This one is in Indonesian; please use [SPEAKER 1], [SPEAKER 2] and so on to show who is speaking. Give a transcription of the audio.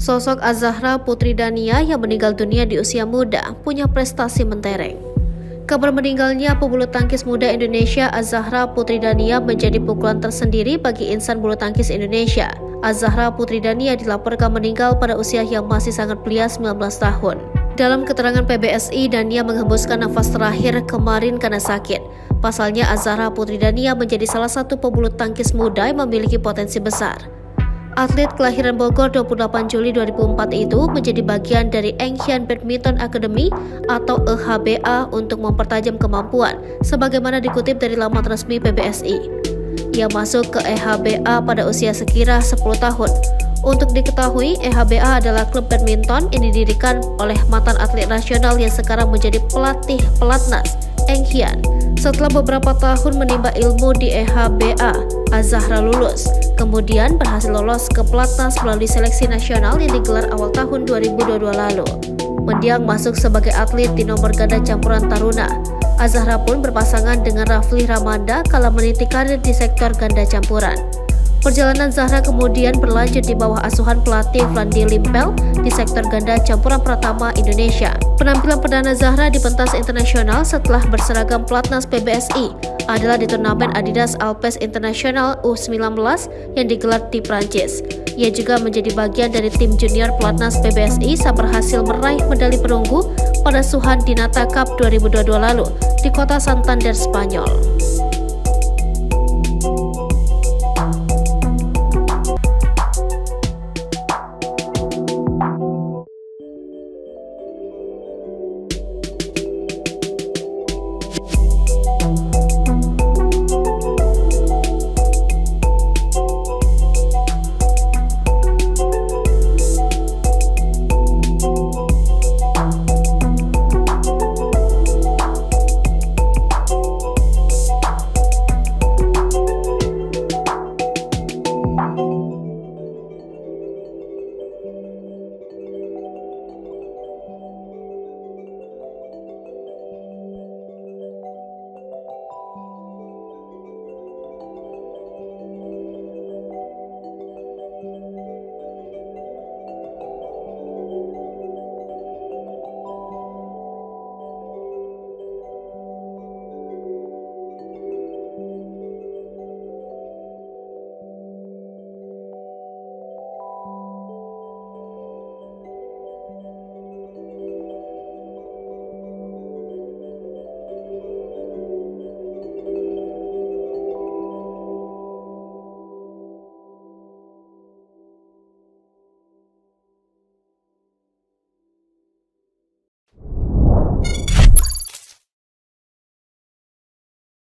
[SPEAKER 1] Sosok Az-Zahra Putri Dania yang meninggal dunia di usia muda punya prestasi mentereng. Kabar meninggalnya pebulu tangkis muda Indonesia Az-Zahra Putri Dania menjadi pukulan tersendiri bagi insan bulu tangkis Indonesia. Az-Zahra Putri Dania dilaporkan meninggal pada usia yang masih sangat belia 19 tahun. Dalam keterangan PBSI, Dania menghembuskan nafas terakhir kemarin karena sakit. Pasalnya Az-Zahra Putri Dania menjadi salah satu pebulu tangkis muda yang memiliki potensi besar. Atlet kelahiran Bogor 28 Juli 2004 itu menjadi bagian dari Enghian Badminton Academy atau EHBA untuk mempertajam kemampuan, sebagaimana dikutip dari laman resmi PBSI. Ia masuk ke EHBA pada usia sekira 10 tahun. Untuk diketahui, EHBA adalah klub badminton yang didirikan oleh mantan atlet nasional yang sekarang menjadi pelatih pelatnas Enghian. Setelah beberapa tahun menimba ilmu di EHBA, Az-Zahra lulus, kemudian berhasil lolos ke pelatnas melalui seleksi nasional yang digelar awal tahun 2022 lalu. Mendiang masuk sebagai atlet di nomor ganda campuran taruna. Az-Zahra pun berpasangan dengan Rafli Ramanda kala meniti karir di sektor ganda campuran. Perjalanan Zahra kemudian berlanjut di bawah asuhan pelatih Vlandi Limpel di sektor ganda campuran Pratama Indonesia. Penampilan perdana Zahra di pentas internasional setelah berseragam pelatnas PBSI adalah di turnamen Adidas Alpes International U19 yang digelar di Prancis. Ia juga menjadi bagian dari tim junior pelatnas PBSI saat berhasil meraih medali perunggu pada Suhan Dinata Cup 2022 lalu di kota Santander, Spanyol.